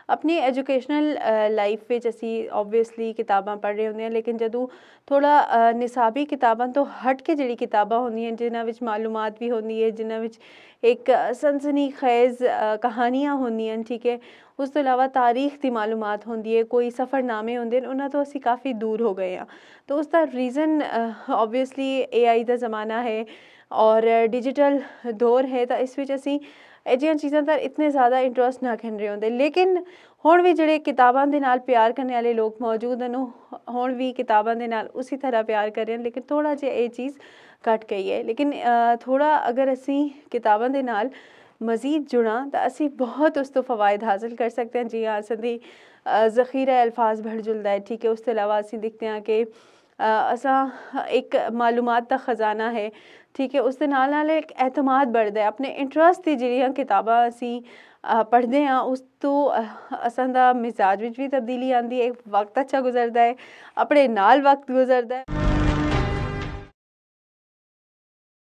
अपनी educational life ਵਿੱਚ ਅਸੀਂ ਓਬਵੀਅਸਲੀ ਕਿਤਾਬਾਂ ਪੜ੍ਹ ਰਹੇ ਹੁੰਦੇ ਹਾਂ, ਲੇਕਿਨ ਜਦੋਂ ਥੋੜ੍ਹਾ ਨਿਸਾਬੀ ਕਿਤਾਬਾਂ ਤੋਂ ਹਟ ਕੇ ਜਿਹੜੀ ਕਿਤਾਬਾਂ ਹੁੰਦੀਆਂ ਜਿਨ੍ਹਾਂ ਵਿੱਚ ਮਾਲੂਮਾਤ ਵੀ ਹੁੰਦੀ ਹੈ, ਜਿਨ੍ਹਾਂ ਵਿੱਚ ਇੱਕ ਸਨਸਨੀ ਖੇਜ਼ ਕਹਾਣੀਆਂ ਹੁੰਦੀਆਂ, ਠੀਕ ਹੈ, ਉਸ ਤੋਂ ਇਲਾਵਾ ਤਾਰੀਖ ਦੀ ਮਾਲੂਮਾਤ ਹੁੰਦੀ ਹੈ, ਕੋਈ ਸਫ਼ਰਨਾਮੇ ਹੁੰਦੇ ਨੇ, ਉਹਨਾਂ ਤੋਂ ਅਸੀਂ ਕਾਫੀ ਦੂਰ ਹੋ ਗਏ ਹਾਂ। ਤਾਂ ਉਸ ਦਾ ਰੀਜ਼ਨ ਓਬਵੀਅਸਲੀ AI ਦਾ ਜ਼ਮਾਨਾ ਹੈ ਔਰ ਡਿਜੀਟਲ ਦੌਰ ਹੈ, ਤਾਂ ਇਸ ਵਿੱਚ ਅਸੀਂ ਇਹ ਜਿਹੀਆਂ ਚੀਜ਼ਾਂ ਦਾ ਇਤਨੇ ਜ਼ਿਆਦਾ ਇੰਟਰਸਟ ਨਾ ਖਿੰਡ ਰਹੇ ਹੁੰਦੇ। ਲੇਕਿਨ ਹੁਣ ਵੀ ਜਿਹੜੇ ਕਿਤਾਬਾਂ ਦੇ ਨਾਲ ਪਿਆਰ ਕਰਨ ਵਾਲੇ ਲੋਕ ਮੌਜੂਦ ਹਨ, ਉਹ ਹੁਣ ਵੀ ਕਿਤਾਬਾਂ ਦੇ ਨਾਲ ਉਸੇ ਤਰ੍ਹਾਂ ਪਿਆਰ ਕਰ ਰਹੇ ਹਨ, ਲੇਕਿਨ ਥੋੜ੍ਹਾ ਜਿਹਾ ਇਹ ਚੀਜ਼ ਘੱਟ ਗਈ ਹੈ। ਲੇਕਿਨ ਥੋੜ੍ਹਾ ਅਗਰ ਅਸੀਂ ਕਿਤਾਬਾਂ ਦੇ ਨਾਲ ਮਜ਼ੀਦ ਜੁੜਾਂ ਤਾਂ ਅਸੀਂ ਬਹੁਤ ਉਸ ਤੋਂ ਫਵਾਇਦ ਹਾਸਿਲ ਕਰ ਸਕਦੇ ਹਾਂ। ਜੀ ਹਾਂ, ਸਾਡੀ ਜ਼ਖੀਰਾ ਅਲਫਾਜ਼ बढ़ जुलदा है, ठीक है। ਉਸ ਤੋਂ ਇਲਾਵਾ ਅਸੀਂ ਦੇਖਦੇ ਹਾਂ ਕਿ ਅਸਾਂ ਇੱਕ ਮਾਲੂਮਾਤ ਦਾ ਖਜ਼ਾਨਾ ਹੈ, ਠੀਕ ਹੈ। ਉਸ ਦੇ ਨਾਲ ਨਾਲ ਇੱਕ ਐਤਮਾਦ बढ़दा है, ਆਪਣੇ ਇੰਟਰਸਟ ਦੀ ਜਿਹੜੀਆਂ ਕਿਤਾਬਾਂ ਅਸੀਂ ਪੜ੍ਹਦੇ ਹਾਂ ਉਸ ਤੋਂ ਅਸਾਂ ਦਾ ਮਿਜ਼ਾਜ ਵਿੱਚ ਵੀ ਤਬਦੀਲੀ ਆਉਂਦੀ ਹੈ, ਵਕਤ ਅੱਛਾ ਗੁਜ਼ਰਦਾ ਹੈ, ਆਪਣੇ ਨਾਲ ਵਕਤ ਗੁਜ਼ਰਦਾ ਹੈ।